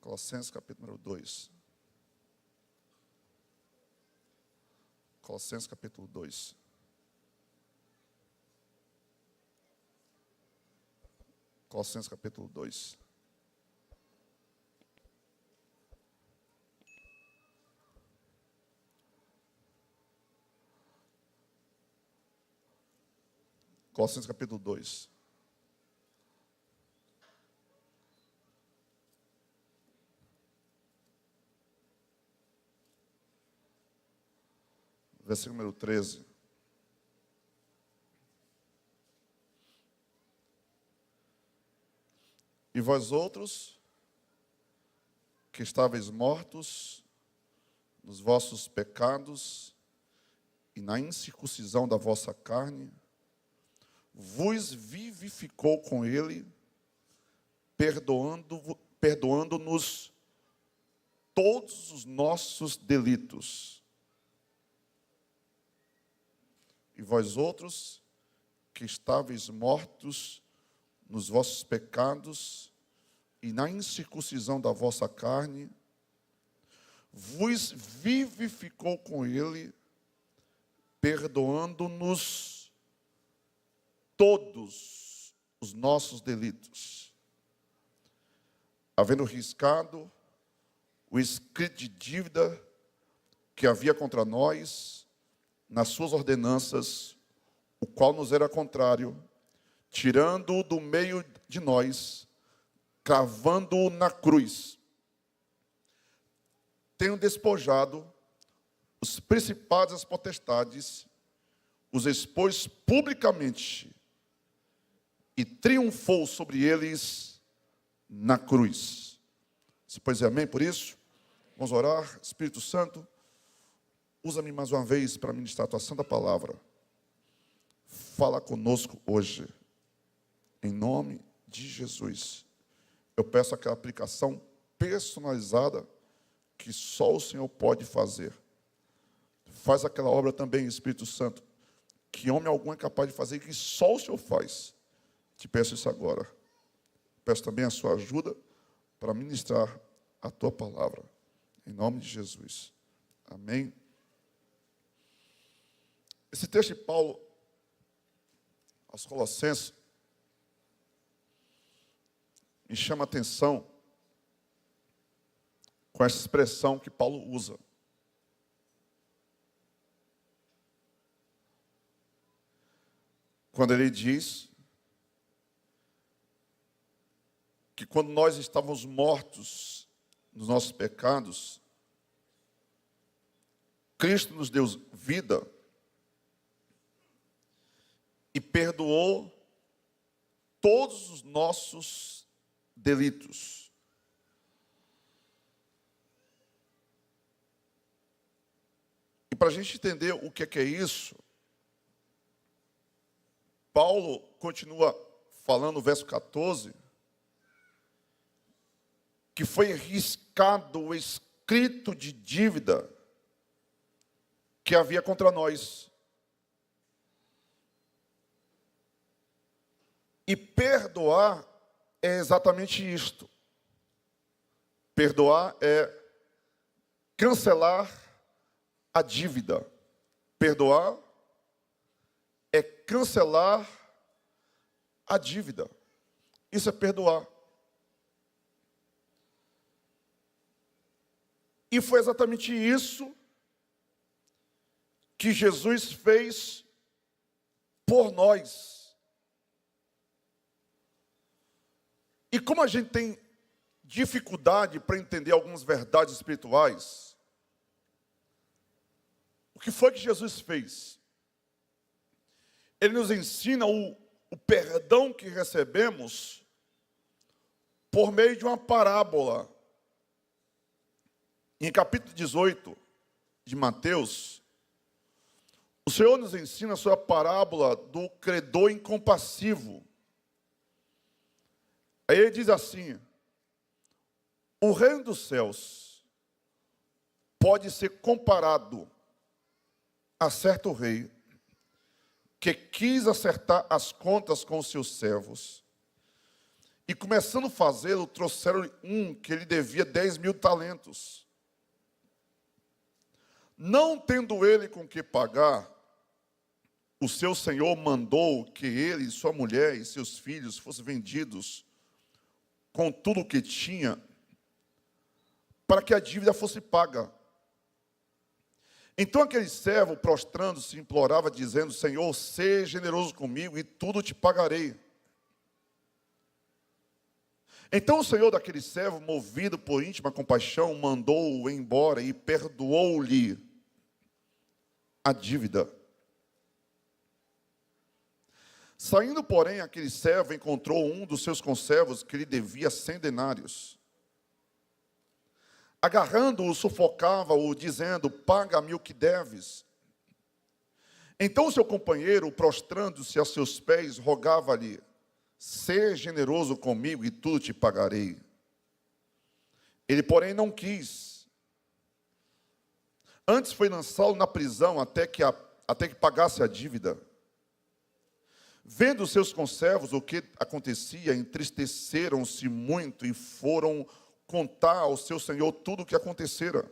Colossenses capítulo número 2. Colossenses capítulo 2. Colossenses capítulo 2. Colossenses capítulo 2. Versículo número 13. E vós outros, que estáveis mortos nos vossos pecados e na incircuncisão da vossa carne, vos vivificou com ele, perdoando-nos todos os nossos delitos. E vós outros, que estáveis mortos nos vossos pecados e na incircuncisão da vossa carne, vos vivificou com ele, perdoando-nos todos os nossos delitos, havendo riscado o escrito de dívida que havia contra nós nas suas ordenanças, o qual nos era contrário, tirando-o do meio de nós, cravando-o na cruz. Tenho despojado os principados e as potestades, os expôs publicamente e triunfou sobre eles na cruz. Se pois é amém por isso, vamos orar. Espírito Santo, usa-me mais uma vez para ministrar a tua santa palavra. Fala conosco hoje, em nome de Jesus. Eu peço aquela aplicação personalizada que só o Senhor pode fazer. Faz aquela obra também, Espírito Santo, que homem algum é capaz de fazer e que só o Senhor faz. Te peço isso agora. Peço também a sua ajuda para ministrar a tua palavra. Em nome de Jesus. Amém. Esse texto de Paulo aos Colossenses me chama a atenção com essa expressão que Paulo usa. Quando ele diz que quando nós estávamos mortos nos nossos pecados, Cristo nos deu vida e perdoou todos os nossos delitos. E para a gente entender o que é isso, Paulo continua falando no verso 14, que foi riscado o escrito de dívida que havia contra nós. E perdoar é exatamente isto. Perdoar é cancelar a dívida. Perdoar é cancelar a dívida. Isso é perdoar. E foi exatamente isso que Jesus fez por nós. E como a gente tem dificuldade para entender algumas verdades espirituais, o que foi que Jesus fez? Ele nos ensina o perdão que recebemos por meio de uma parábola. Em capítulo 18 de Mateus, o Senhor nos ensina sobre a parábola do credor incompassivo. Aí ele diz assim: o reino dos céus pode ser comparado a certo rei que quis acertar as contas com os seus servos E começando a fazê-lo, trouxeram um que ele devia 10.000 talentos. Não tendo ele com que pagar, o seu senhor mandou que ele, sua mulher e seus filhos fossem vendidos com tudo o que tinha, para que a dívida fosse paga. Então aquele servo, prostrando-se, implorava, dizendo: Senhor, seja generoso comigo e tudo te pagarei. Então o senhor daquele servo, movido por íntima compaixão, mandou-o embora e perdoou-lhe a dívida. Saindo, porém, aquele servo encontrou um dos seus conservos que lhe devia 100 denários. Agarrando-o, sufocava-o, dizendo: paga-me o que deves. Então o seu companheiro, prostrando-se a seus pés, rogava-lhe: seja generoso comigo e tudo te pagarei. Ele, porém, não quis. Antes foi lançá-lo na prisão até que pagasse a dívida. Vendo os seus conservos o que acontecia, entristeceram-se muito e foram contar ao seu senhor tudo o que acontecera.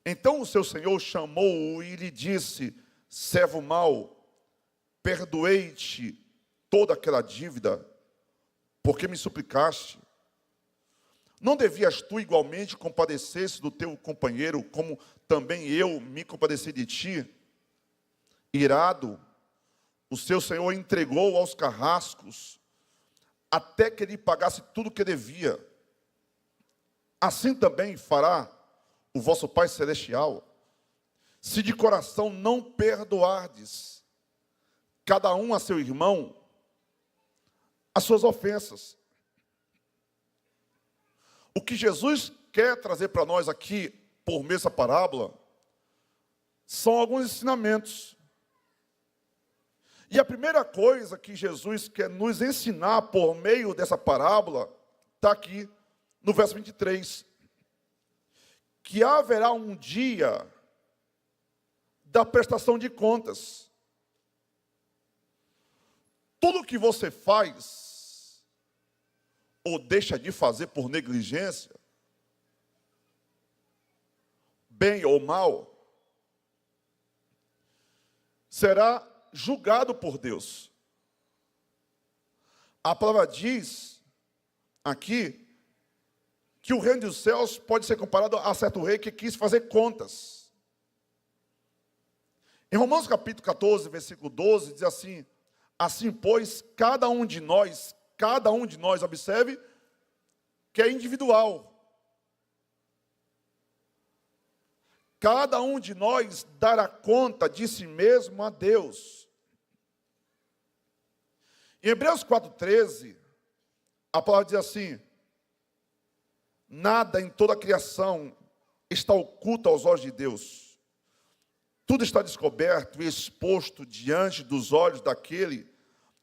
Então o seu senhor chamou-o e lhe disse: servo mau, perdoei-te toda aquela dívida, porque me suplicaste. Não devias tu igualmente compadecer-se do teu companheiro, como também eu me compadeci de ti? Irado, o seu senhor entregou aos carrascos, até que ele pagasse tudo o que devia. Assim também fará o vosso Pai Celestial, se de coração não perdoardes, cada um a seu irmão, as suas ofensas. O que Jesus quer trazer para nós aqui, por meio dessa parábola, são alguns ensinamentos. E a primeira coisa que Jesus quer nos ensinar por meio dessa parábola, está aqui no verso 23. Que haverá um dia da prestação de contas. Tudo que você faz, ou deixa de fazer por negligência, bem ou mal, será julgado por Deus. A palavra diz aqui que o reino dos céus pode ser comparado a certo rei que quis fazer contas. Em Romanos capítulo 14, versículo 12, diz assim: assim, pois, cada um de nós, observe, que é individual. Cada um de nós dará conta de si mesmo a Deus. Em Hebreus 4,13, a palavra diz assim: nada em toda a criação está oculto aos olhos de Deus. Tudo está descoberto e exposto diante dos olhos daquele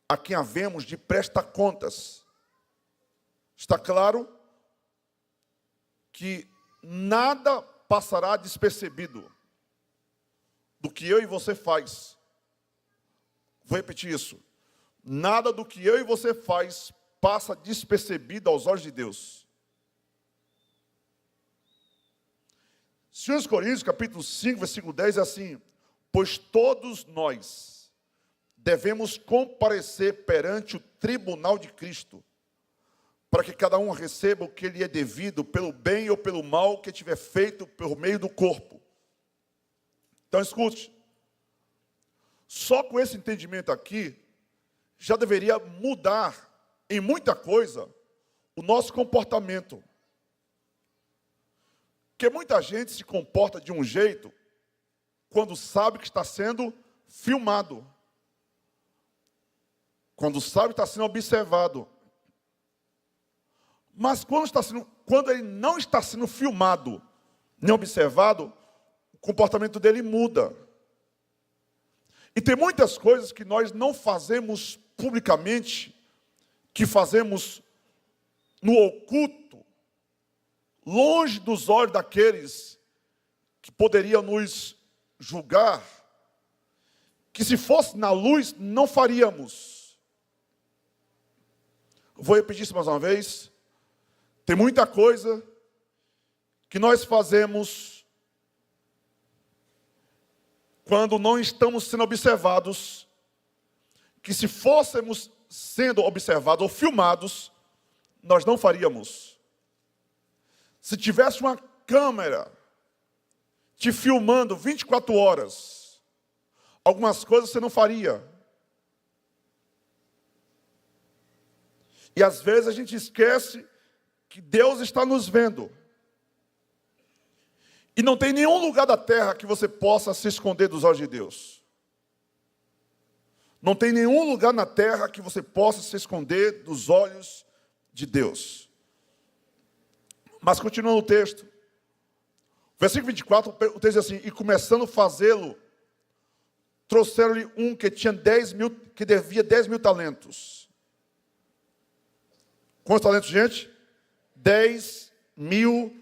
a quem havemos de prestar contas. Está claro que nada passará despercebido do que eu e você faz. Vou repetir isso. Nada do que eu e você faz passa despercebido aos olhos de Deus. 2 Coríntios, capítulo 5, versículo 10, é assim: pois todos nós devemos comparecer perante o tribunal de Cristo, para que cada um receba o que lhe é devido, pelo bem ou pelo mal que tiver feito por meio do corpo. Então escute, só com esse entendimento aqui, já deveria mudar em muita coisa o nosso comportamento. Porque muita gente se comporta de um jeito quando sabe que está sendo filmado, quando sabe que está sendo observado. Mas quando ele não está sendo filmado, nem observado, o comportamento dele muda. E tem muitas coisas que nós não fazemos publicamente, que fazemos no oculto, longe dos olhos daqueles que poderiam nos julgar, que se fosse na luz não faríamos. Vou repetir isso mais uma vez. Tem muita coisa que nós fazemos quando não estamos sendo observados, que se fôssemos sendo observados ou filmados, nós não faríamos. Se tivesse uma câmera te filmando 24 horas, algumas coisas você não faria. E às vezes a gente esquece que Deus está nos vendo. E não tem nenhum lugar da terra que você possa se esconder dos olhos de Deus. Não tem nenhum lugar na terra que você possa se esconder dos olhos de Deus. Mas continuando o texto. Versículo 24, o texto diz assim: e começando a fazê-lo, trouxeram-lhe um que tinha que devia 10 mil talentos. Quantos talentos, gente? 10 mil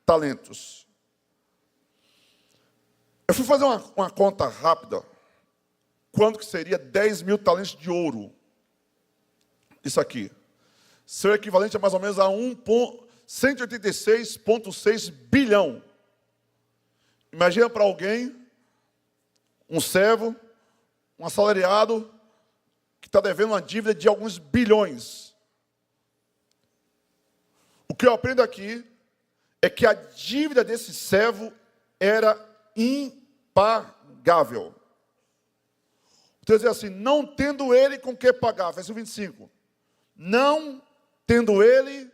talentos. Eu fui fazer uma conta rápida. Quanto que seria 10 mil talentos de ouro? Isso aqui. Seria equivalente a mais ou menos a 186,6 bilhão. Imagina para alguém, um servo, um assalariado, que está devendo uma dívida de alguns bilhões. O que eu aprendo aqui é que a dívida desse servo era impagável. O texto diz assim: não tendo ele com que pagar. Versículo 25. Não tendo ele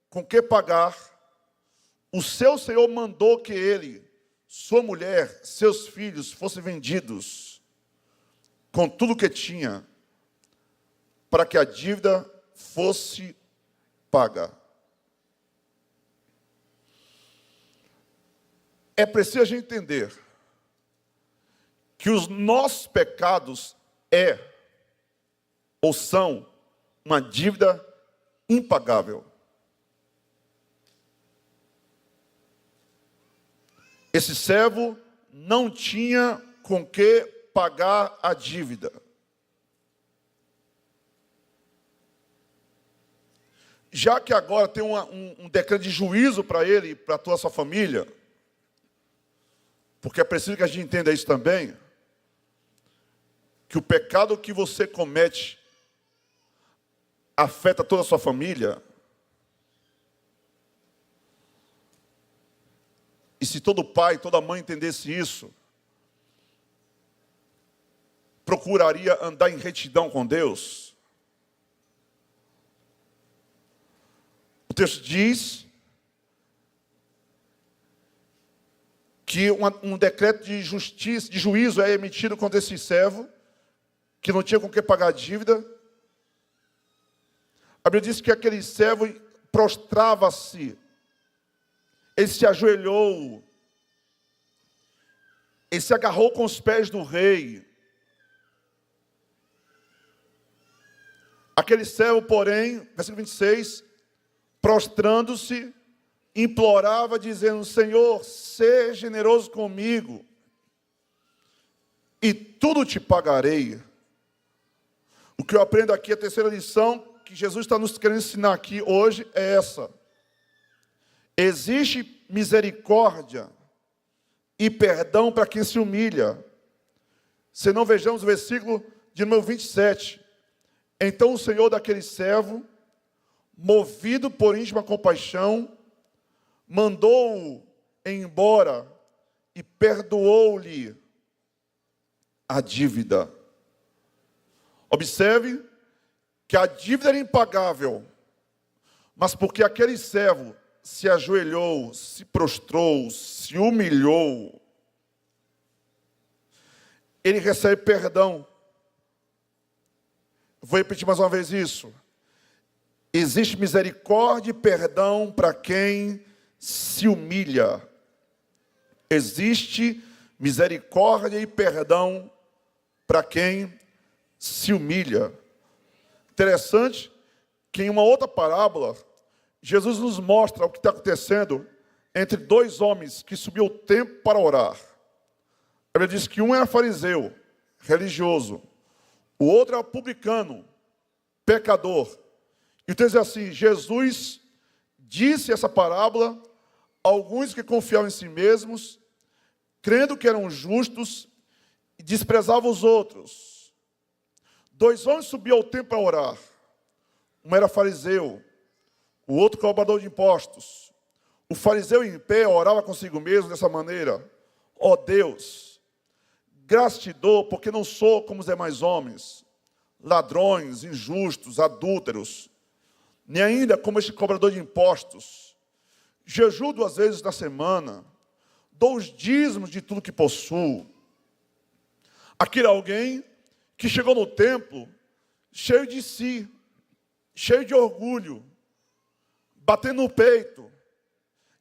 com que pagar, o seu senhor mandou que ele, sua mulher, seus filhos fossem vendidos com tudo que tinha, para que a dívida fosse paga. É preciso a gente entender que os nossos pecados ou são uma dívida impagável. Esse servo não tinha com que pagar a dívida. Já que agora tem um decreto de juízo para ele e para toda a sua família, porque é preciso que a gente entenda isso também, que o pecado que você comete afeta toda a sua família. E se todo pai, toda mãe entendesse isso, procuraria andar em retidão com Deus. O texto diz que um decreto de justiça, de juízo é emitido contra esse servo, que não tinha com que pagar a dívida. A Bíblia diz que aquele servo prostrava-se, ele se ajoelhou, ele se agarrou com os pés do rei. Aquele servo, porém, versículo 26, prostrando-se, implorava, dizendo: Senhor, seja generoso comigo, e tudo te pagarei. O que eu aprendo aqui, a terceira lição que Jesus está nos querendo ensinar aqui hoje é essa: existe misericórdia e perdão para quem se humilha. Se não, vejamos o versículo de número 27. Então o Senhor daquele servo, movido por íntima compaixão, mandou-o embora e perdoou-lhe a dívida. Observe que a dívida era impagável, mas porque aquele servo se ajoelhou, se prostrou, se humilhou, ele recebe perdão. Vou repetir mais uma vez isso. Existe misericórdia e perdão para quem se humilha. Existe misericórdia e perdão para quem se humilha. Interessante que em uma outra parábola, Jesus nos mostra o que está acontecendo entre dois homens que subiu o templo para orar. Ele diz que um era fariseu, religioso, o outro era publicano, pecador. E o texto diz assim: Jesus disse essa parábola a alguns que confiavam em si mesmos, crendo que eram justos, e desprezavam os outros. 2 homens subiam ao templo para orar. Um era fariseu, o outro cobrador de impostos. O fariseu em pé orava consigo mesmo dessa maneira: ó Deus, graças te dou, porque não sou como os demais homens, ladrões, injustos, adúlteros, nem ainda como este cobrador de impostos. Jejuo 2 vezes na semana, dou os dízimos de tudo que possuo. Aquele alguém que chegou no templo cheio de si, cheio de orgulho, batendo no peito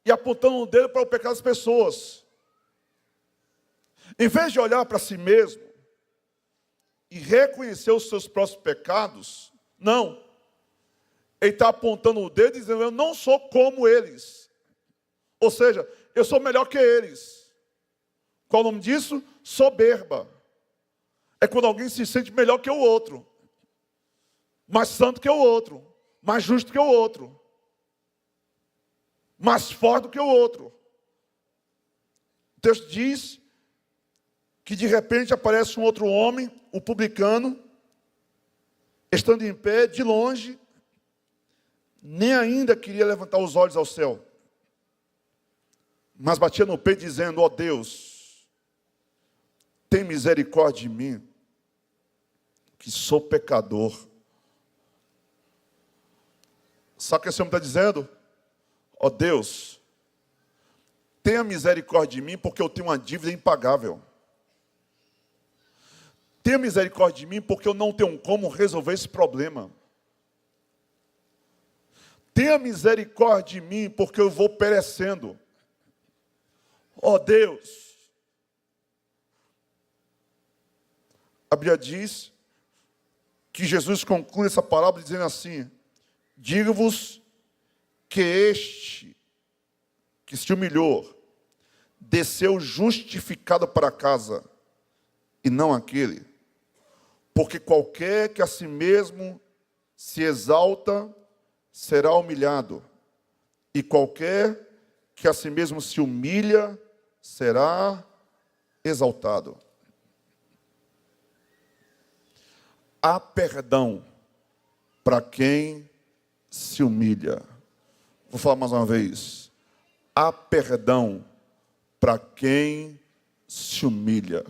e apontando o dedo para o pecado das pessoas. Em vez de olhar para si mesmo e reconhecer os seus próprios pecados, não. Ele está apontando o dedo e dizendo: eu não sou como eles. Ou seja, eu sou melhor que eles. Qual o nome disso? Soberba. É quando alguém se sente melhor que o outro, mais santo que o outro, mais justo que o outro, mais forte do que o outro. O texto diz que de repente aparece um outro homem, o publicano, estando em pé, de longe, nem ainda queria levantar os olhos ao céu, mas batia no peito dizendo: ó Deus, tem misericórdia de mim, que sou pecador. Sabe o que esse homem está dizendo? Ó Deus, tenha misericórdia de mim, porque eu tenho uma dívida impagável. Tenha misericórdia de mim, porque eu não tenho como resolver esse problema. Tenha misericórdia de mim, porque eu vou perecendo. Ó Deus. A Bíblia diz que Jesus conclui essa parábola dizendo assim: digo-vos que este que se humilhou desceu justificado para casa, e não aquele. Porque qualquer que a si mesmo se exalta será humilhado, e qualquer que a si mesmo se humilha será exaltado. Há perdão para quem se humilha. Vou falar mais uma vez. Há perdão para quem se humilha.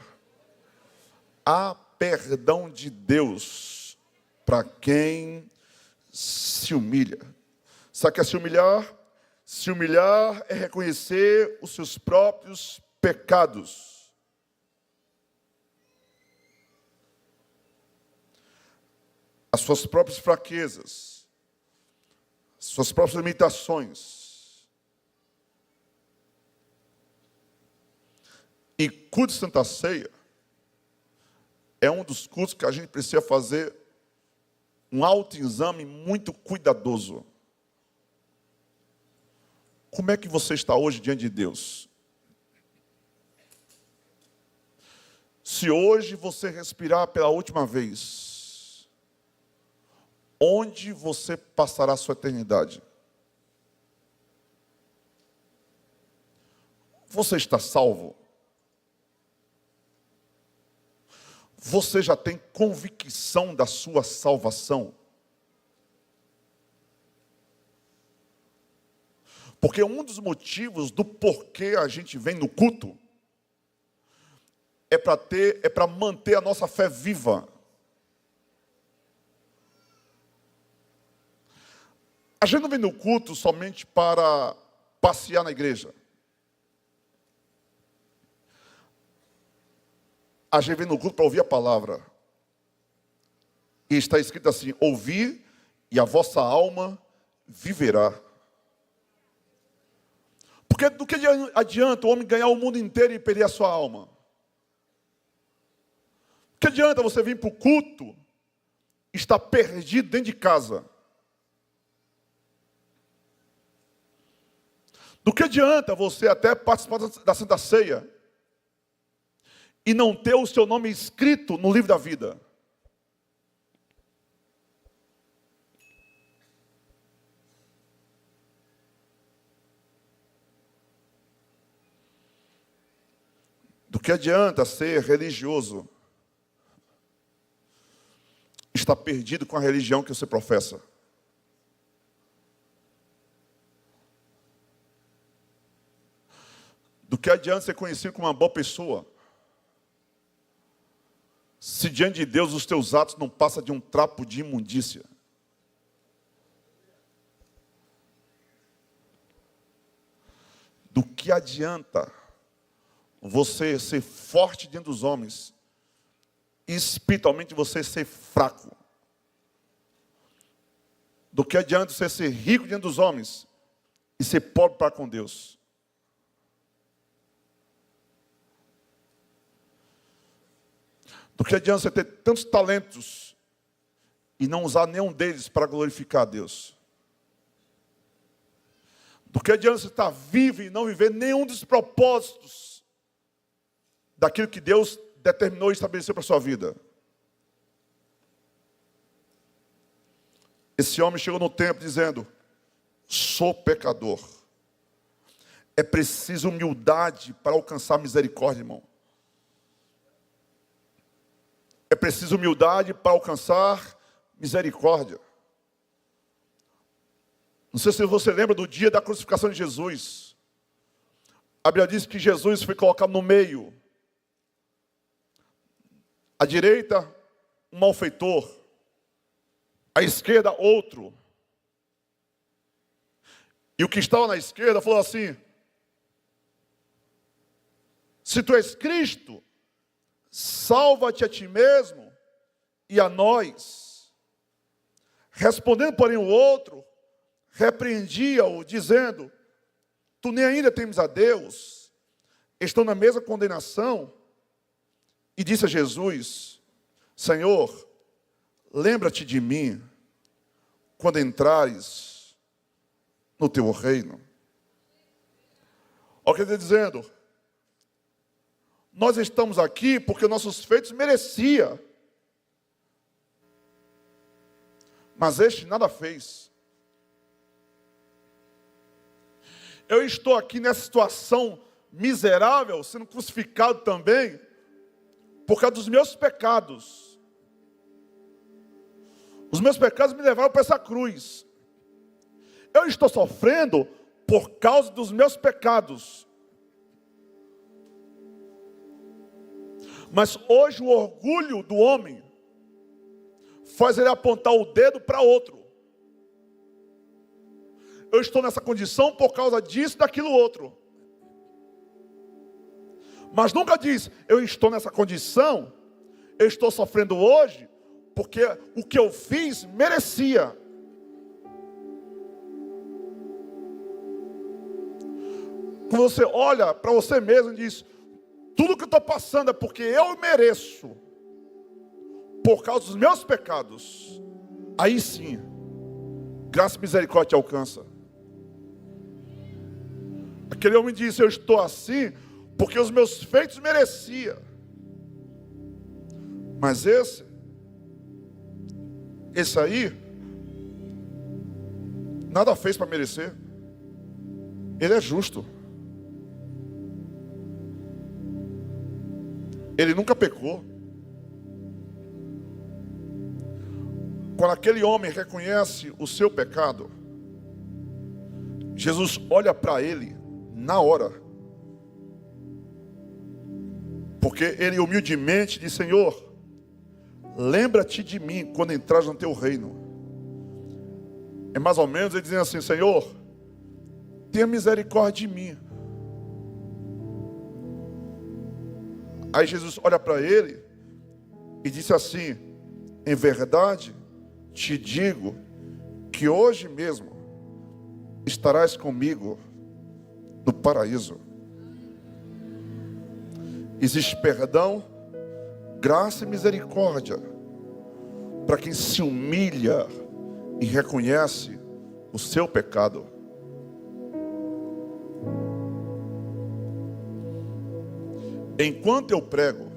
Há perdão de Deus para quem se humilha. Sabe o que é se humilhar? Se humilhar é reconhecer os seus próprios pecados. As suas próprias fraquezas, suas próprias limitações. E culto de Santa Ceia é um dos cultos que a gente precisa fazer um autoexame muito cuidadoso. Como é que você está hoje diante de Deus? Se hoje você respirar pela última vez, onde você passará a sua eternidade? Você está salvo? Você já tem convicção da sua salvação? Porque um dos motivos do porquê a gente vem no culto é para manter a nossa fé viva. A gente não vem no culto somente para passear na igreja. A gente vem no culto para ouvir a palavra. E está escrito assim: ouvir e a vossa alma viverá. Porque do que adianta o homem ganhar o mundo inteiro e perder a sua alma? Do que adianta você vir para o culto e estar perdido dentro de casa? Do que adianta você até participar da Santa Ceia e não ter o seu nome escrito no livro da vida? que adianta ser religioso, estar perdido com a religião que você professa? Do que adianta ser conhecido como uma boa pessoa, se diante de Deus os teus atos não passam de um trapo de imundícia? Do que adianta você ser forte diante dos homens e espiritualmente você ser fraco? Do que adianta você ser rico diante dos homens e ser pobre para com Deus? Do que adianta você ter tantos talentos e não usar nenhum deles para glorificar a Deus? Do que adianta você estar vivo e não viver nenhum dos propósitos daquilo que Deus determinou e estabeleceu para a sua vida? Esse homem chegou no templo dizendo: sou pecador. É preciso humildade para alcançar misericórdia, irmão. É preciso humildade para alcançar misericórdia. Não sei se você lembra do dia da crucificação de Jesus. A Bíblia diz que Jesus foi colocado no meio. À direita, um malfeitor. À esquerda, outro. E o que estava na esquerda falou assim: se tu és Cristo, salva-te a ti mesmo e a nós. Respondendo, porém, o outro, repreendia-o, dizendo: tu nem ainda temes a Deus, estão na mesma condenação. E disse a Jesus: Senhor, lembra-te de mim quando entrares no teu reino. Olha o que ele está dizendo: nós estamos aqui porque nossos feitos merecia, mas este nada fez. Eu estou aqui nessa situação miserável, sendo crucificado também, por causa dos meus pecados. Os meus pecados me levaram para essa cruz. Eu estou sofrendo por causa dos meus pecados. Mas hoje o orgulho do homem faz ele apontar o dedo para outro. Eu estou nessa condição por causa disso, daquilo outro. Mas nunca diz: eu estou nessa condição, eu estou sofrendo hoje, porque o que eu fiz merecia. Quando você olha para você mesmo e diz: tudo que eu estou passando é porque eu mereço, por causa dos meus pecados, aí sim, graça e misericórdia te alcança. Aquele homem disse: eu estou assim porque os meus feitos merecia. Mas esse aí, nada fez para merecer. Ele é justo. Ele nunca pecou. Quando aquele homem reconhece o seu pecado, Jesus olha para ele na hora. Porque ele humildemente diz: Senhor, lembra-te de mim quando entrares no teu reino. É mais ou menos ele dizendo assim: Senhor, tenha misericórdia de mim. Aí Jesus olha para ele e disse assim: em verdade te digo que hoje mesmo estarás comigo no paraíso. Existe perdão, graça e misericórdia para quem se humilha e reconhece o seu pecado. Enquanto eu prego,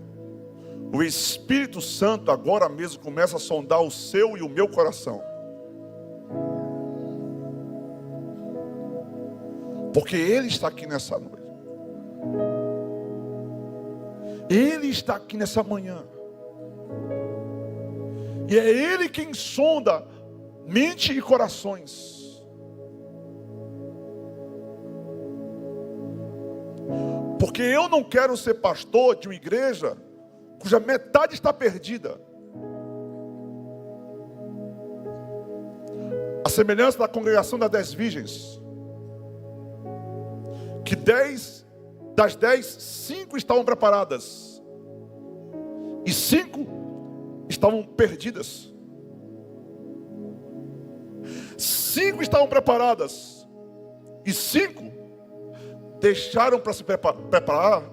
o Espírito Santo agora mesmo começa a sondar o seu e o meu coração. Porque Ele está aqui nessa noite. Ele está aqui nessa manhã. E é Ele quem sonda mente e corações. Porque eu não quero ser pastor de uma igreja cuja metade está perdida. A semelhança da congregação das 10 virgens. Que das 10, 5 estavam preparadas. E 5 estavam perdidas. 5 estavam preparadas. E 5 deixaram para se preparar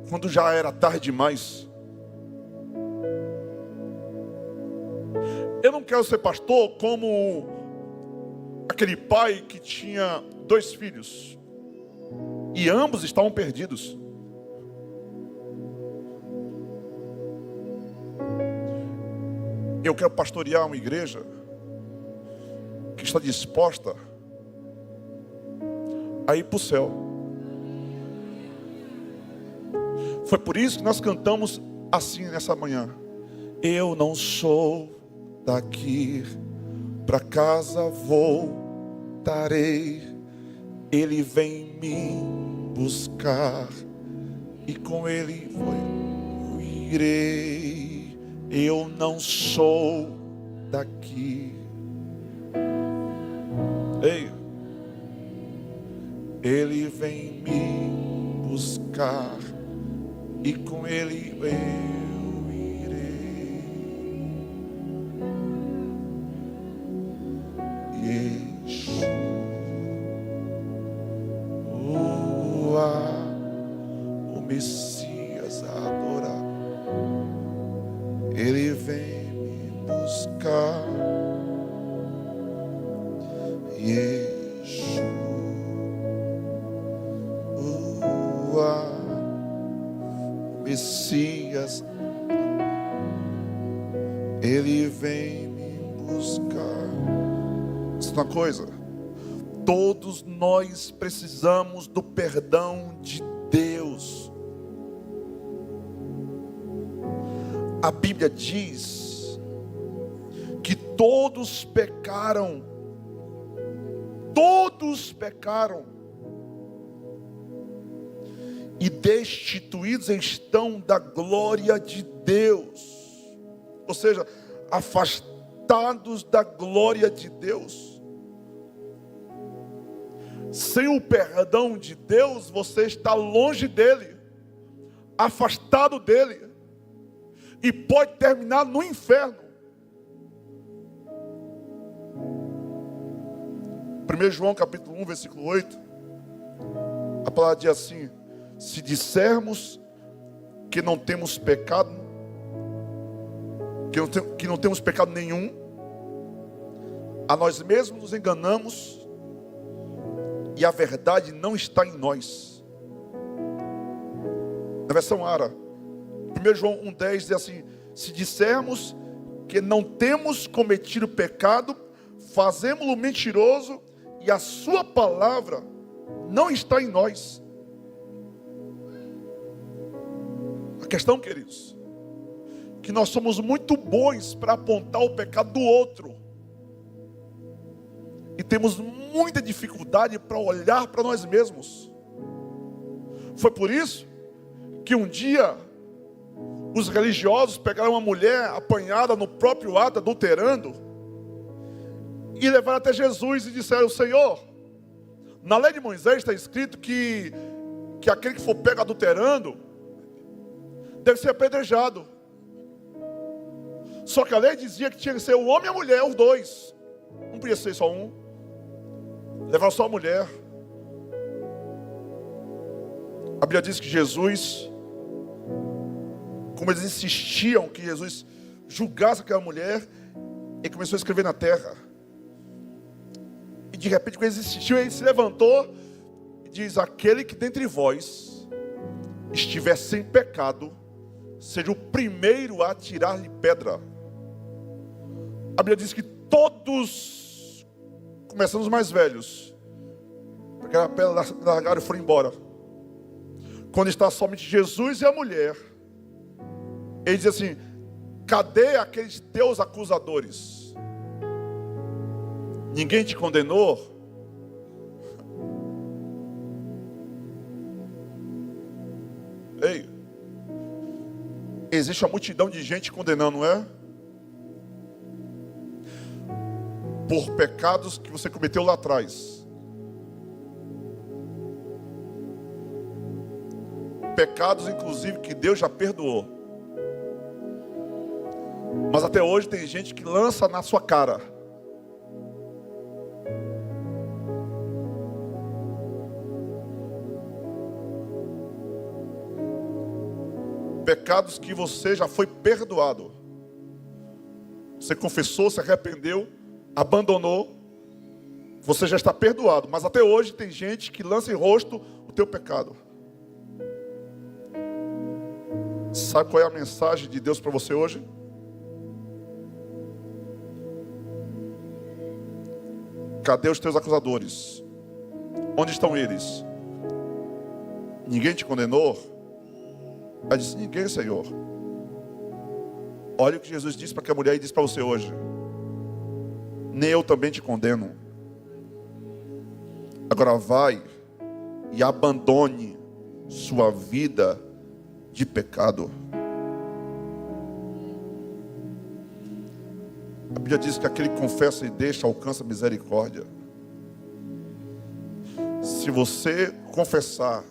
quando já era tarde demais. Eu não quero ser pastor como aquele pai que tinha 2 filhos. E ambos estavam perdidos. Eu quero pastorear uma igreja que está disposta a ir para o céu. Foi por isso que nós cantamos assim nessa manhã. Eu não sou daqui, para casa voltarei. Ele vem me buscar e com Ele eu irei. Eu não sou daqui. Ei, Ele vem me buscar e com Ele eu irei. Yeshua, o Messias a adorar. Ele vem me buscar. Yeshua, o Messias, Ele vem me buscar. Diz uma coisa: todos nós precisamos do perdão de Deus. A Bíblia diz que todos pecaram. Todos pecaram. E destituídos estão da glória de Deus. Ou seja, afastados da glória de Deus. Sem o perdão de Deus, você está longe dele, afastado dele, e pode terminar no inferno. 1 João capítulo 1, versículo 8, a palavra diz assim: se dissermos que não temos pecado, que não temos pecado nenhum, a nós mesmos nos enganamos, e a verdade não está em nós. Na versão Ara, 1 João 1,10 diz assim: se dissermos que não temos cometido pecado, fazemos-lo mentiroso, e a sua palavra não está em nós. A questão, queridos, que nós somos muito bons para apontar o pecado do outro, e temos muita dificuldade para olhar para nós mesmos. Foi por isso que um dia os religiosos pegaram uma mulher apanhada no próprio ato, adulterando, e levaram até Jesus e disseram: Senhor, na lei de Moisés está escrito que aquele que for pego adulterando deve ser apedrejado. Só que a lei dizia que tinha que ser o homem e a mulher, os dois. Não podia ser só um. Levaram só a mulher. A Bíblia diz que Jesus, como eles insistiam que Jesus julgasse aquela mulher, ele começou a escrever na terra. E de repente, quando eles insistiam, ele se levantou e diz: aquele que dentre vós estiver sem pecado, seja o primeiro a atirar-lhe pedra. A Bíblia diz que todos, começando os mais velhos, pegaram a pedra, largaram e foram embora. Quando está somente Jesus e a mulher, Ele diz assim: cadê aqueles teus acusadores? Ninguém te condenou? Ei, existe uma multidão de gente condenando, não é? Por pecados que você cometeu lá atrás. Pecados, inclusive, que Deus já perdoou. Mas até hoje tem gente que lança na sua cara. Pecados que você já foi perdoado. Você confessou, se arrependeu, abandonou. Você já está perdoado. Mas até hoje tem gente que lança em rosto o teu pecado. Sabe qual é a mensagem de Deus para você hoje? Cadê os teus acusadores? Onde estão eles? Ninguém te condenou? Ela disse: ninguém, Senhor. Olha o que Jesus disse para aquela mulher e disse para você hoje: nem eu também te condeno. Agora vai e abandone sua vida de pecado. A Bíblia diz que aquele que confessa e deixa alcança misericórdia. Se você confessar,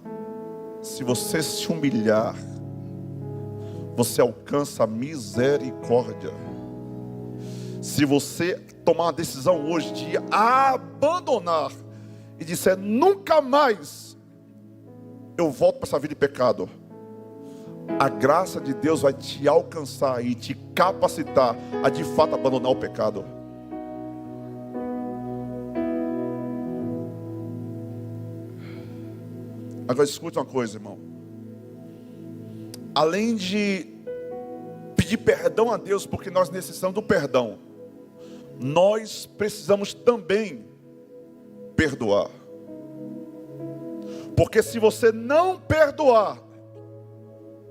se você se humilhar, você alcança misericórdia. Se você tomar uma decisão hoje de abandonar e disser: nunca mais eu volto para essa vida de pecado, a graça de Deus vai te alcançar e te capacitar a de fato abandonar o pecado. Agora escute uma coisa, irmão. Além de pedir perdão a Deus, porque nós necessitamos do perdão, nós precisamos também perdoar. Porque se você não perdoar,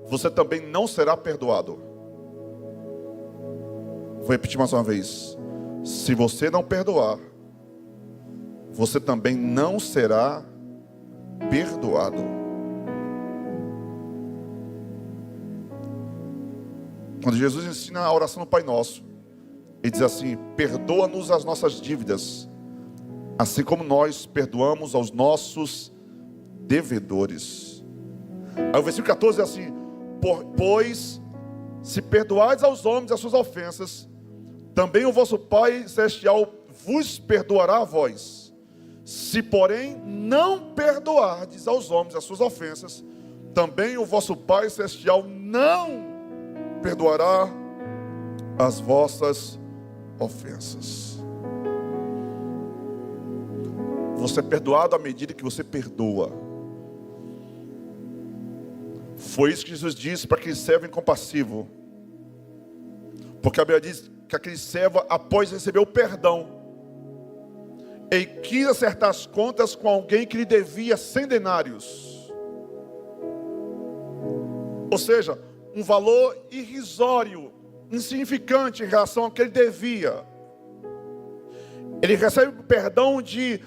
você também não será perdoado. Vou repetir mais uma vez. Se você não perdoar, você também não será perdoado. Quando Jesus ensina a oração do Pai Nosso, Ele diz assim: perdoa-nos as nossas dívidas, assim como nós perdoamos aos nossos devedores. Aí o versículo 14 é assim: pois se perdoardes aos homens as suas ofensas, também o vosso Pai Celestial vos perdoará a vós. Se porém não perdoardes aos homens as suas ofensas, também o vosso Pai Celestial não perdoará as vossas ofensas. Você é perdoado à medida que você perdoa. Foi isso que Jesus disse para aquele servo incompassivo. Porque a Bíblia diz que aquele servo, após receber o perdão, ele quis acertar as contas com alguém que lhe devia 100 denários. Ou seja, um valor irrisório, insignificante em relação ao que ele devia. Ele recebe o perdão de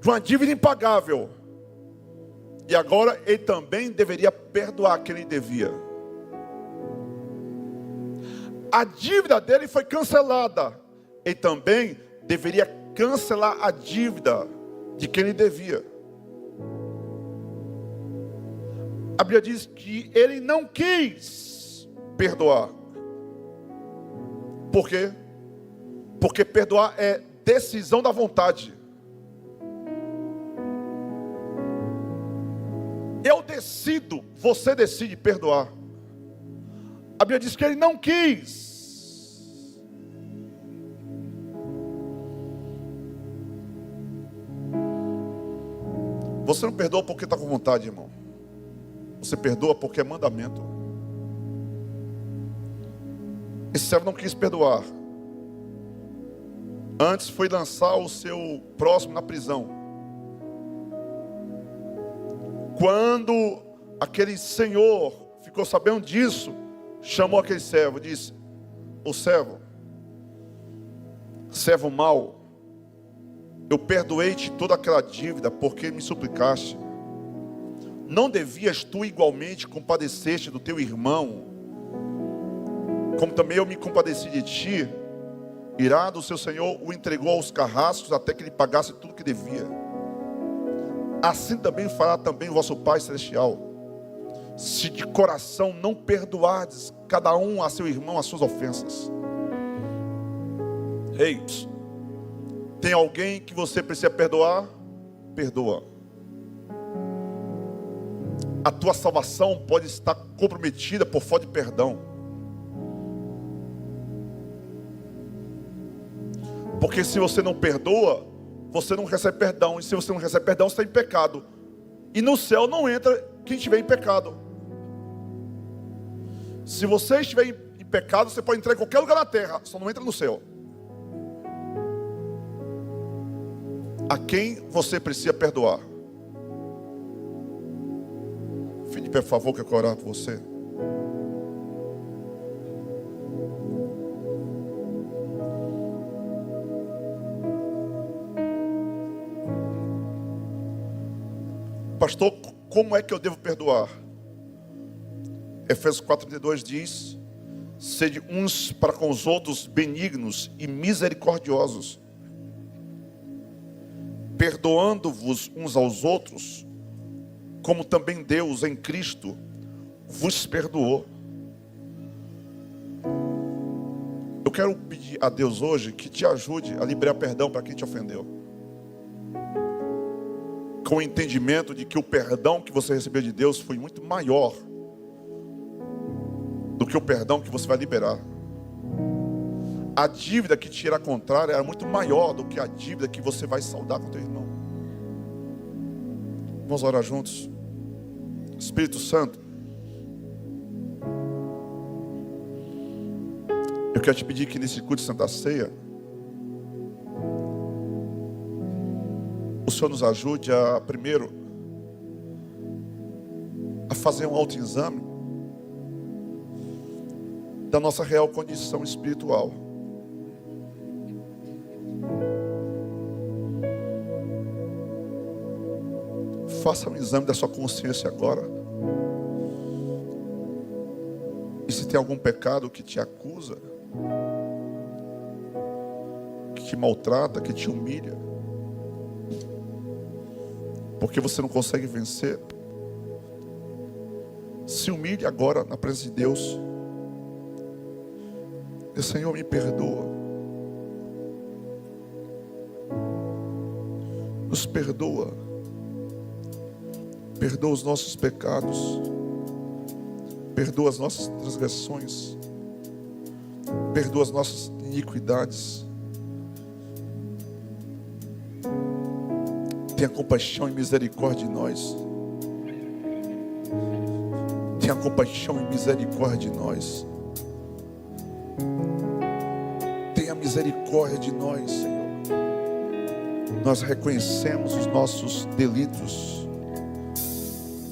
uma dívida impagável. E agora ele também deveria perdoar quem ele devia. A dívida dele foi cancelada. Ele também deveria cancelar a dívida de quem ele devia. A Bíblia diz que ele não quis perdoar. Por quê? Porque perdoar é decisão da vontade. Eu decido, você decide perdoar. A Bíblia diz que ele não quis. Você não perdoa porque está com vontade, irmão. Você perdoa porque é mandamento. Esse servo não quis perdoar. Antes foi lançar o seu próximo na prisão. Quando aquele senhor ficou sabendo disso, chamou aquele servo e disse: ô servo mau, eu perdoei-te toda aquela dívida porque me suplicaste. Não devias tu igualmente compadecer-te do teu irmão, como também eu me compadeci de ti? Irado, o seu senhor o entregou aos carrascos até que ele pagasse tudo que devia. Assim também fará também o vosso Pai Celestial, se de coração não perdoardes cada um a seu irmão as suas ofensas. Ei, tem alguém que você precisa perdoar? Perdoa. A tua salvação pode estar comprometida por falta de perdão. Porque se você não perdoa, você não recebe perdão. E se você não recebe perdão, você está em pecado. E no céu não entra quem estiver em pecado. Se você estiver em pecado, você pode entrar em qualquer lugar na terra, só não entra no céu. A quem você precisa perdoar? Fique de pé, por favor, que eu quero orar por você. Pastor, como é que eu devo perdoar? Efésios 4:32 diz: sede uns para com os outros benignos e misericordiosos, perdoando-vos uns aos outros, como também Deus em Cristo vos perdoou. Eu quero pedir a Deus hoje que te ajude a liberar perdão para quem te ofendeu, com o entendimento de que o perdão que você recebeu de Deus foi muito maior do que o perdão que você vai liberar. A dívida que te irá contrária era muito maior do que a dívida que você vai saldar com o teu irmão. Vamos orar juntos. Espírito Santo, eu quero te pedir que nesse culto de Santa Ceia, o Senhor nos ajude a, primeiro, a fazer um autoexame da nossa real condição espiritual. Faça um exame da sua consciência agora. E se tem algum pecado que te acusa, que te maltrata, que te humilha, porque você não consegue vencer, se humilhe agora na presença de Deus. E, Senhor, me perdoa. Nos perdoa. Perdoa os nossos pecados. Perdoa as nossas transgressões. Perdoa as nossas iniquidades. Tenha compaixão e misericórdia de nós. Tenha compaixão e misericórdia de nós. Tenha misericórdia de nós, Senhor. Nós reconhecemos os nossos delitos.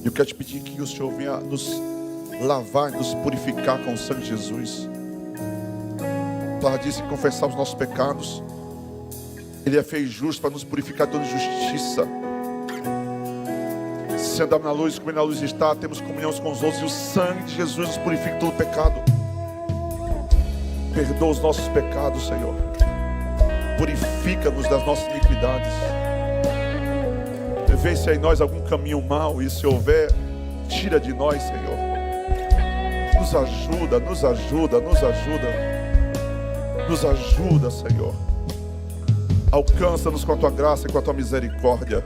Eu quero te pedir que o Senhor venha nos lavar, nos purificar com o sangue de Jesus. A palavra diz que confessar os nossos pecados, Ele é feito justo para nos purificar de toda injustiça. Se andarmos na luz, como Ele na luz está, temos comunhão uns com os outros, e o sangue de Jesus nos purifica de todo pecado. Perdoa os nossos pecados, Senhor. Purifica-nos das nossas iniquidades. Vê se há em nós algum caminho mau, e se houver, tira de nós, Senhor. Nos ajuda, nos ajuda, nos ajuda. Nos ajuda, Senhor. Alcança-nos com a Tua graça e com a Tua misericórdia.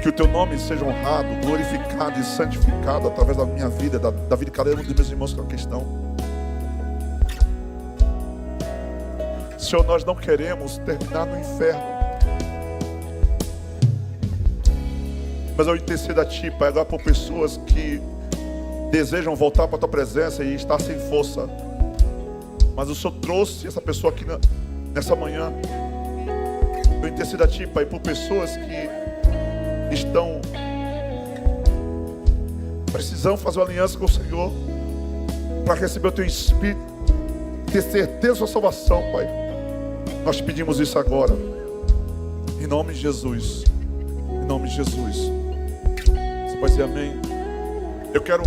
Que o Teu nome seja honrado, glorificado e santificado através da minha vida, da vida de cada um dos meus irmãos que aqui estão. Senhor, nós não queremos terminar no inferno, mas eu intercedo a Ti, Pai, agora por pessoas que desejam voltar para a Tua presença e estar sem força. Mas o Senhor trouxe essa pessoa aqui nessa manhã. Eu intercedo a Ti, Pai, por pessoas que estão precisando fazer uma aliança com o Senhor. para receber o Teu Espírito, ter certeza da sua salvação, Pai. Nós pedimos isso agora, em nome de Jesus, em nome de Jesus. Você pode dizer amém? Eu quero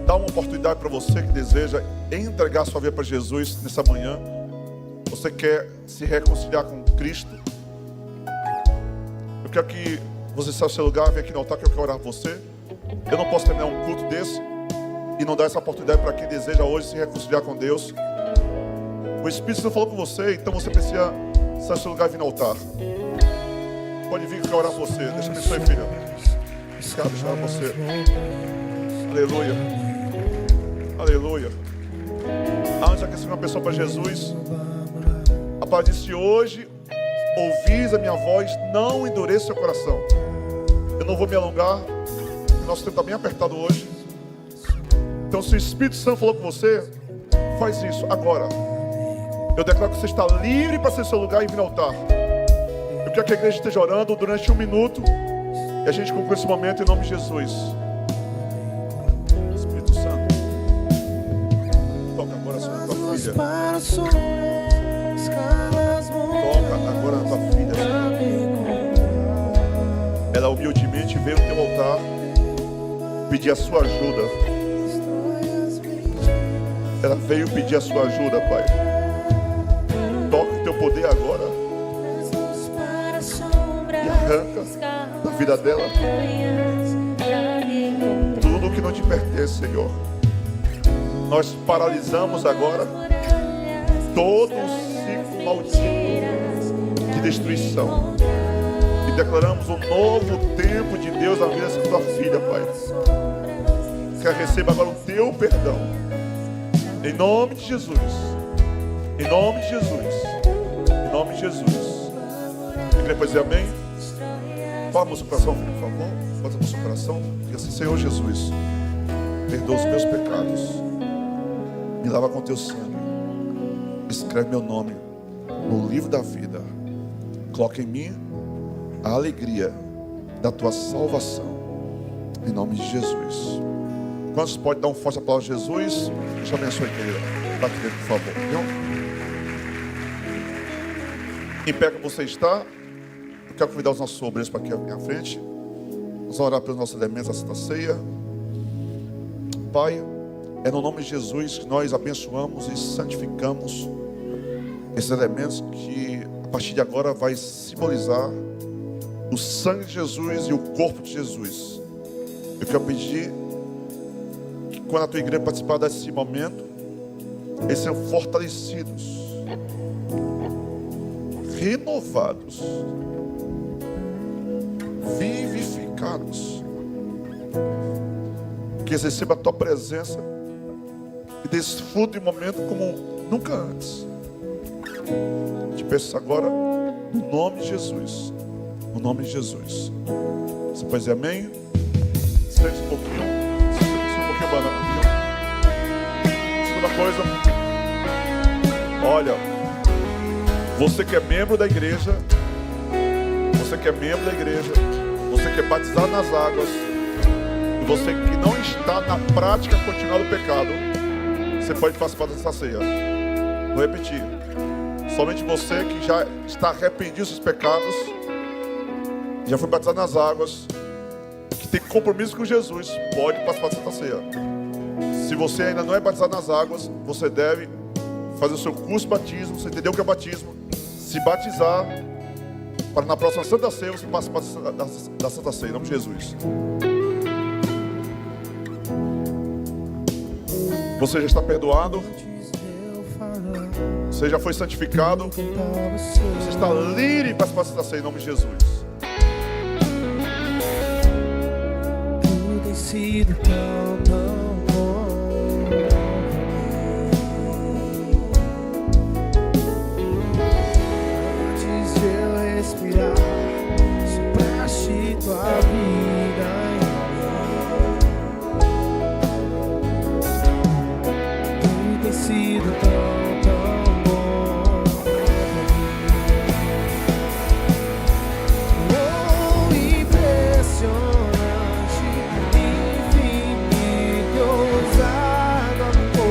dar uma oportunidade para você que deseja entregar sua vida para Jesus nessa manhã. Você quer se reconciliar com Cristo? Eu quero que você saia do seu lugar, venha aqui no altar que eu quero orar por você. Eu não posso terminar um culto desse e não dar essa oportunidade para quem deseja hoje se reconciliar com Deus. O Espírito Santo falou com você, então você precisa sair do seu lugar e vir no altar. Pode vir que eu quero orar por você. Deixa eu abençoe, filha. Obrigado, deixa eu orar por você. Aleluia. Aleluia. Antes de aquecer uma pessoa para Jesus, a palavra diz: se hoje ouvis a minha voz, não endureça seu coração. Eu não vou me alongar, nosso tempo está bem apertado hoje. Então, se o Espírito Santo falou com você, faz isso agora. Eu declaro que você está livre para ser seu lugar e vir ao altar. Eu quero que a igreja esteja orando durante 1 minuto e a gente conclui esse momento em nome de Jesus. Espírito Santo, toca agora sobre a tua filha. Toca agora na tua filha. Ela humildemente veio ao teu altar pedir a sua ajuda. Ela veio pedir a sua ajuda, Pai. Toca o teu poder agora e arranca da vida dela tudo que não te pertence, Senhor. Nós paralisamos agora todo o ciclo maldito de destruição e declaramos um novo tempo de Deus na vida da tua filha, Pai. Que ela receba agora o teu perdão em nome de Jesus. Em nome de Jesus. Em nome de Jesus. Eu queria dizer amém. Fala no seu coração, filho, por favor. Bota no seu coração. Diga assim: Senhor Jesus, perdoa os meus pecados. Me lava com teu sangue. Escreve meu nome no livro da vida. Coloca em mim a alegria da tua salvação. Em nome de Jesus. Quantos podem dar um forte aplauso a Jesus? Deixa eu abençoe, querida. Está aqui dentro, por favor. Viu? Em pé que você está, eu quero convidar os nossos obreiros para aqui à minha frente. Vamos orar pelos nossos elementos da Santa Ceia. Pai, é no nome de Jesus que nós abençoamos e santificamos esses elementos que a partir de agora vai simbolizar o sangue de Jesus e o corpo de Jesus. Eu quero pedir que quando a tua igreja participar desse momento, eles sejam fortalecidos, renovados, vivificados, que eles recebam a tua presença e desfrutem o momento como nunca antes. Te peço agora, no nome de Jesus, no nome de Jesus. Você pode dizer amém? Sente um pouquinho, banana. Segunda coisa, olha, você que é membro da igreja, você que é batizado nas águas, e você que não está na prática contínua do pecado, você pode participar dessa ceia. Vou repetir. Somente você que já está arrependido dos seus pecados, já foi batizado nas águas, que tem compromisso com Jesus, pode participar dessa ceia. Se você ainda não é batizado nas águas, você deve fazer o seu curso de batismo. Você entendeu o que é batismo? Se batizar, para na próxima Santa Ceia você participar da Santa Ceia, em nome de Jesus. Você já está perdoado, você já foi santificado, você está livre para participar da Santa Ceia, em nome de Jesus. Tu tem sido tão bom. Sopraste tua vida em mim. Tu tem sido tão bom. Oh, impressionante, infinito, ousado amor.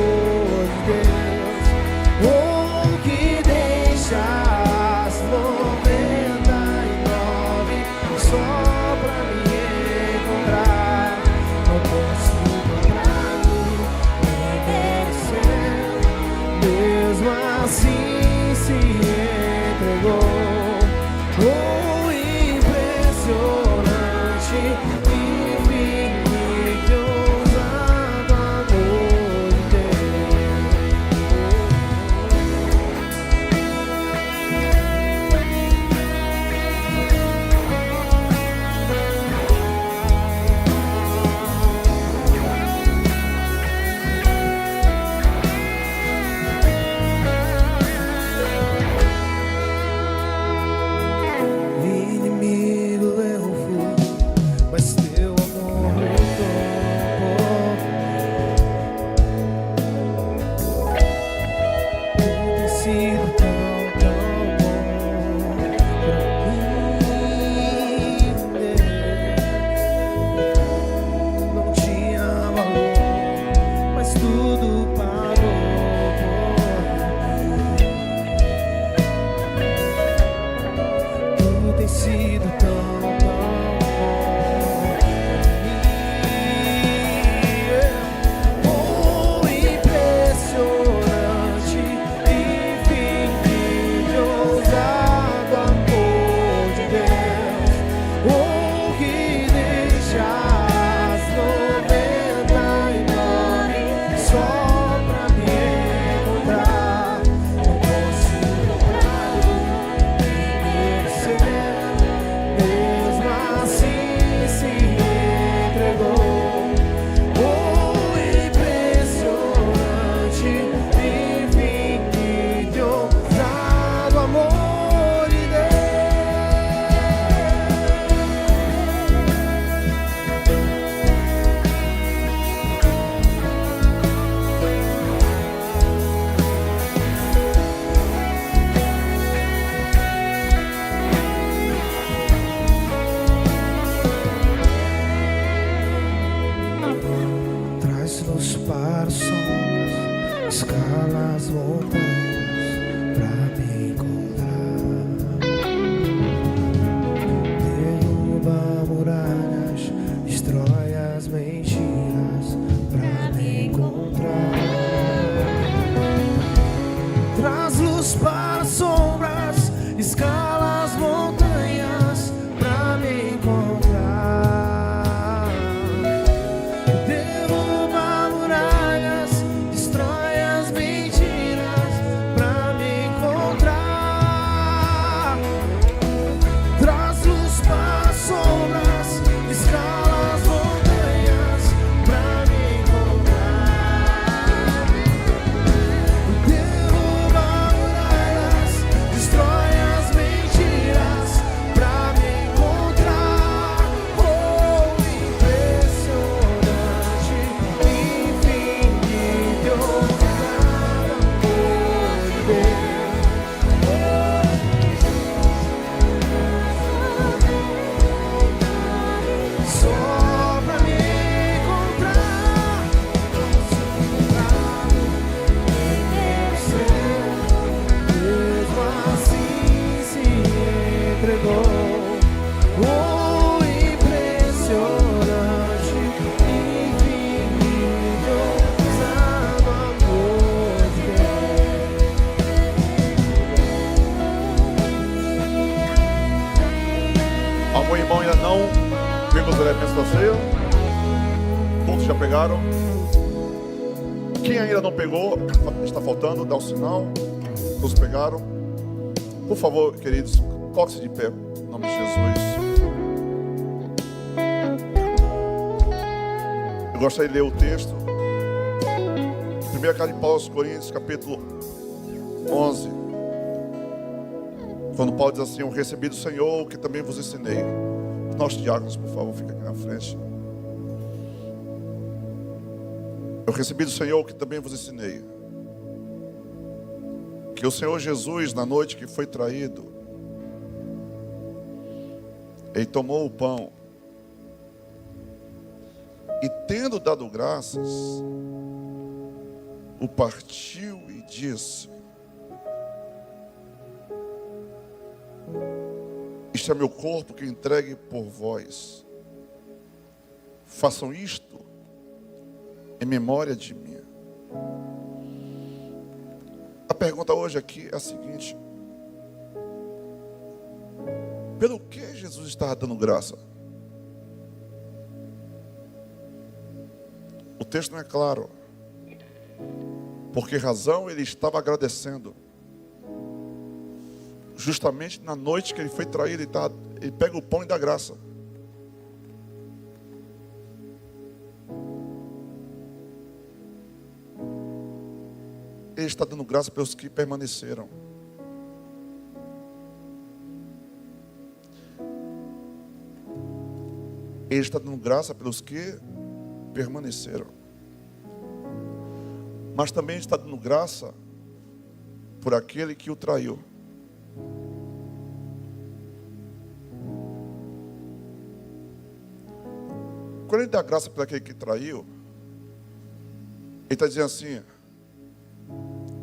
Algum irmão ainda não pegou os elementos da ceia? Todos já pegaram? Quem ainda não pegou, está faltando, dá um sinal. Todos pegaram? Por favor, queridos, coloque-se de pé, em nome de Jesus. Eu gostaria de ler o texto. Primeira carta de Paulo aos Coríntios, capítulo 11. Quando Paulo diz assim: eu recebi do Senhor o que também vos ensinei. Os nossos diáconos, por favor, fiquem aqui na frente. Eu recebi do Senhor o que também vos ensinei. Que o Senhor Jesus, na noite que foi traído, ele tomou o pão e, tendo dado graças, o partiu e disse: este é meu corpo que entregue por vós. Façam isto em memória de mim. A pergunta hoje aqui é a seguinte: pelo que Jesus estava dando graça? O texto não é claro. Por que razão ele estava agradecendo? Justamente na noite que ele foi traído, ele pega o pão e dá graça. Ele está dando graça pelos que permaneceram. Ele está dando graça pelos que permaneceram. Mas também está dando graça por aquele que o traiu. Quando ele dá graça por aquele que traiu, ele está dizendo assim: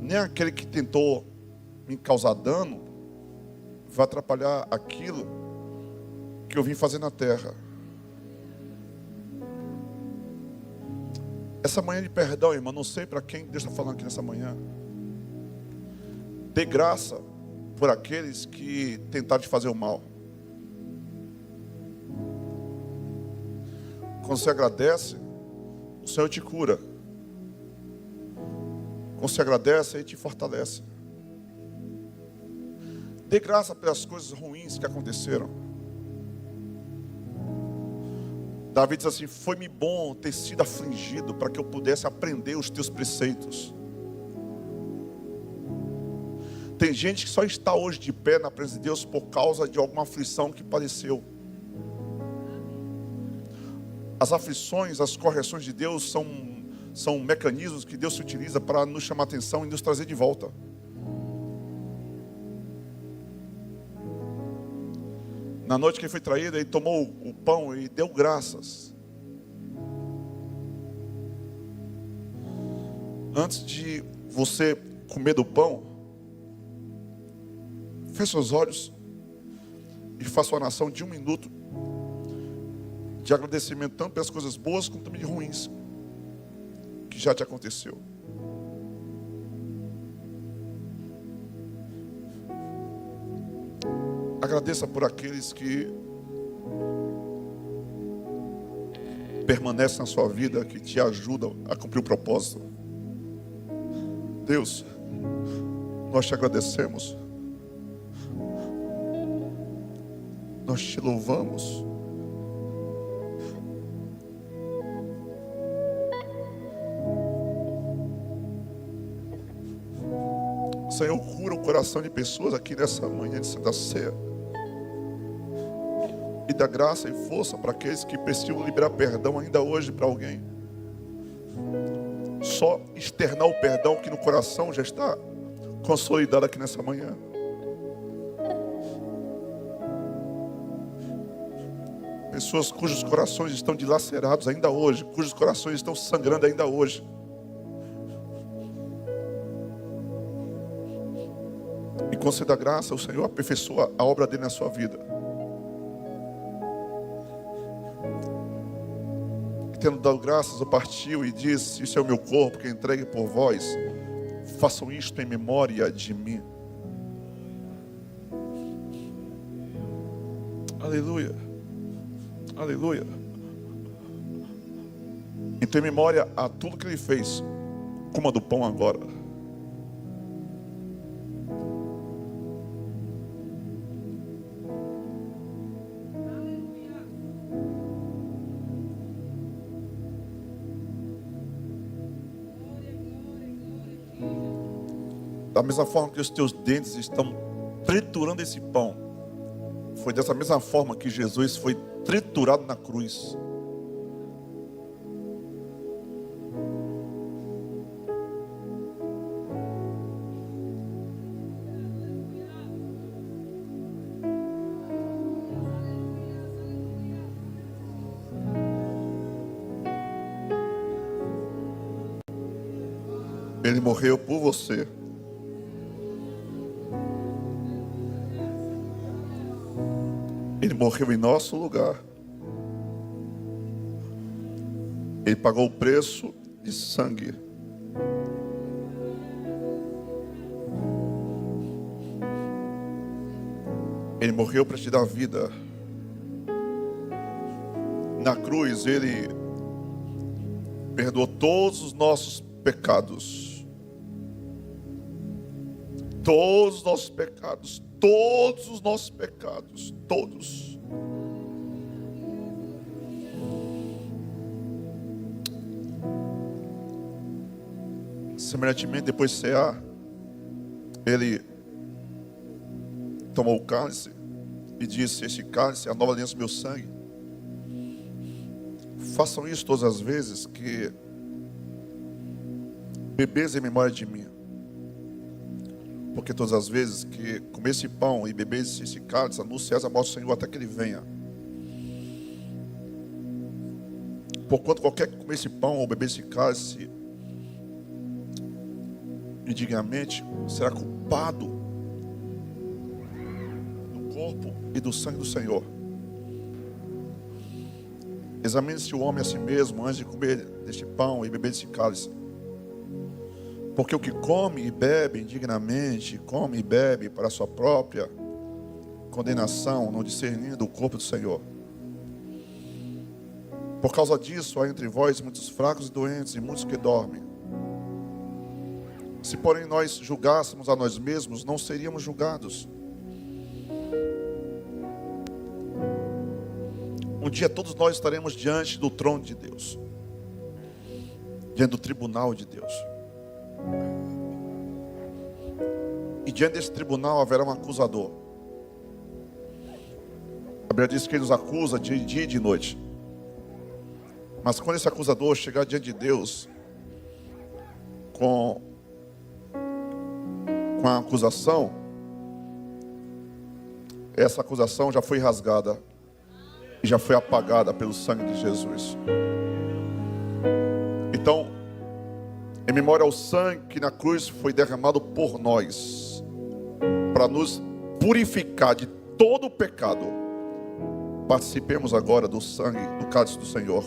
nem aquele que tentou me causar dano vai atrapalhar aquilo que eu vim fazer na terra. Essa manhã de perdão, irmão, não sei para quem Deus está falando aqui nessa manhã. Dê graça por aqueles que tentaram te fazer o mal. Quando você agradece, o Senhor te cura. Quando você agradece, Ele te fortalece. Dê graça pelas coisas ruins que aconteceram. Davi diz assim: foi-me bom ter sido afligido para que eu pudesse aprender os teus preceitos. Tem gente que só está hoje de pé na presença de Deus por causa de alguma aflição que padeceu. As aflições, as correções de Deus são mecanismos que Deus se utiliza para nos chamar a atenção e nos trazer de volta. Na noite que ele foi traído, ele tomou o pão e deu graças. Antes de você comer do pão, feche seus olhos e faça uma oração de 1 minuto de agradecimento, tanto pelas coisas boas como também de ruins que já te aconteceu. Agradeça por aqueles que permanecem na sua vida, que te ajudam a cumprir o propósito. Deus, nós te agradecemos. Nós te louvamos. Senhor, cura o coração de pessoas aqui nessa manhã de Santa Ceia. E dá graça e força para aqueles que precisam liberar perdão ainda hoje para alguém. Só externar o perdão que no coração já está consolidado aqui nessa manhã. Pessoas cujos corações estão dilacerados ainda hoje, cujos corações estão sangrando ainda hoje. E quando você dá graça, o Senhor aperfeiçoa a obra dele na sua vida. E tendo dado graças, eu partiu e disse: isso é o meu corpo que entregue por vós. Façam isto em memória de mim. Aleluia. Aleluia. Então, em memória a tudo que Ele fez, coma do pão agora. Da mesma forma que os teus dentes estão triturando esse pão, foi dessa mesma forma que Jesus foi triturado na cruz. Ele morreu por você. Ele morreu em nosso lugar. Ele pagou o preço de sangue. Ele morreu para te dar vida. Na cruz, Ele perdoou todos os nossos pecados. Todos os nossos pecados. Todos os nossos pecados. Todos. Semelhantemente, depois de cear, Ele tomou o cálice e disse: este cálice é a nova aliança do meu sangue. Façam isso todas as vezes que bebeis em memória de mim. Porque todas as vezes que comer esse pão e beber esse cálice, anunciais a morte do Senhor até que Ele venha. Porquanto qualquer que comer esse pão ou beber esse cálice indignamente, será culpado do corpo e do sangue do Senhor. Examine-se o homem a si mesmo antes de comer deste pão e beber desse cálice. Porque o que come e bebe indignamente, come e bebe para a sua própria condenação, não discernindo o corpo do Senhor. Por causa disso, há entre vós muitos fracos e doentes, e muitos que dormem. Se, porém, nós julgássemos a nós mesmos, não seríamos julgados. Um dia todos nós estaremos diante do trono de Deus, diante do tribunal de Deus. E diante desse tribunal haverá um acusador. A Bíblia diz que ele nos acusa de dia e de noite. Mas quando esse acusador chegar diante de Deus com a acusação, essa acusação já foi rasgada e já foi apagada pelo sangue de Jesus. Então, em memória ao sangue que na cruz foi derramado por nós, para nos purificar de todo o pecado, participemos agora do sangue, do cálice do Senhor.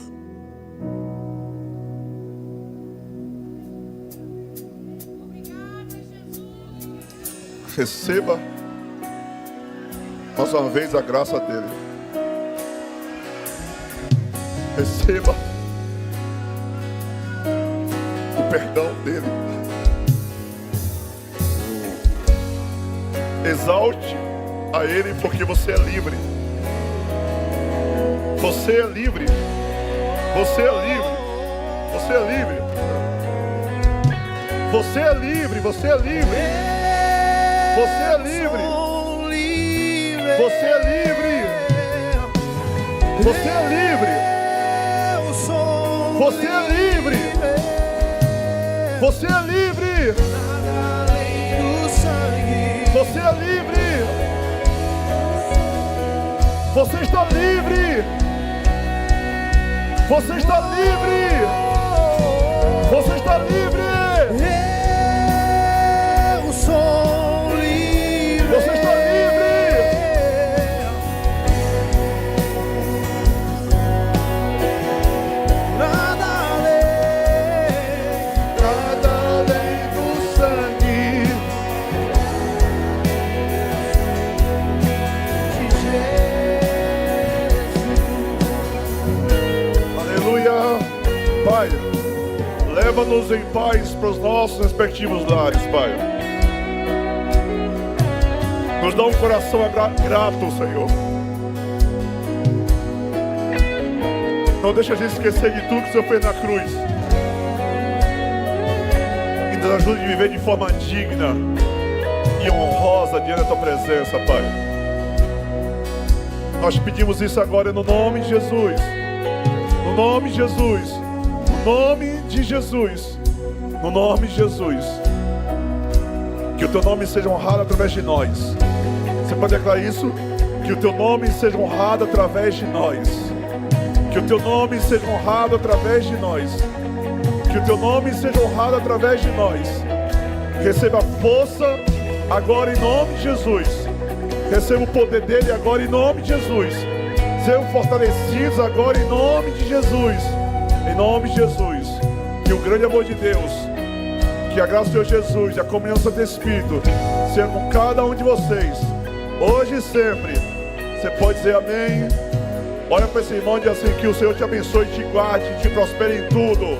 Receba mais uma vez a graça dele. Receba o perdão dele. Exalte a ele, porque você é livre. Você é livre. Você é livre. Você é livre. Você é livre. Você é livre. Você é livre. Você é livre. Você é livre. Você é livre. Você é livre. Você é livre. Você está livre. Você está livre. Você está livre. Eu sou livre. Você está livre. Nada além do sangue de Jesus. Pai, leva-nos em paz para os nossos respectivos lares, Pai. Nos dá um coração grato, Senhor. Não deixa a gente esquecer de tudo que o Senhor fez na cruz. E nos ajude a viver de forma digna e honrosa diante da Tua presença, Pai. Nós pedimos isso agora no nome de Jesus. No nome de Jesus. No nome de Jesus. No nome de Jesus. Que o Teu nome seja honrado através de nós. Você pode declarar isso? Que o Teu nome seja honrado através de nós. Que o Teu nome seja honrado através de nós. Que o Teu nome seja honrado através de nós. Receba força agora em nome de Jesus. Receba o poder dele agora em nome de Jesus. Sejam fortalecidos agora em nome de Jesus. Em nome de Jesus. Que o grande amor de Deus, que a graça do Senhor Jesus e a comunhão do Santo Espírito seja com cada um de vocês, hoje e sempre. Você pode dizer amém. Olha para esse irmão e diz assim: que o Senhor te abençoe, te guarde, te prospere em tudo.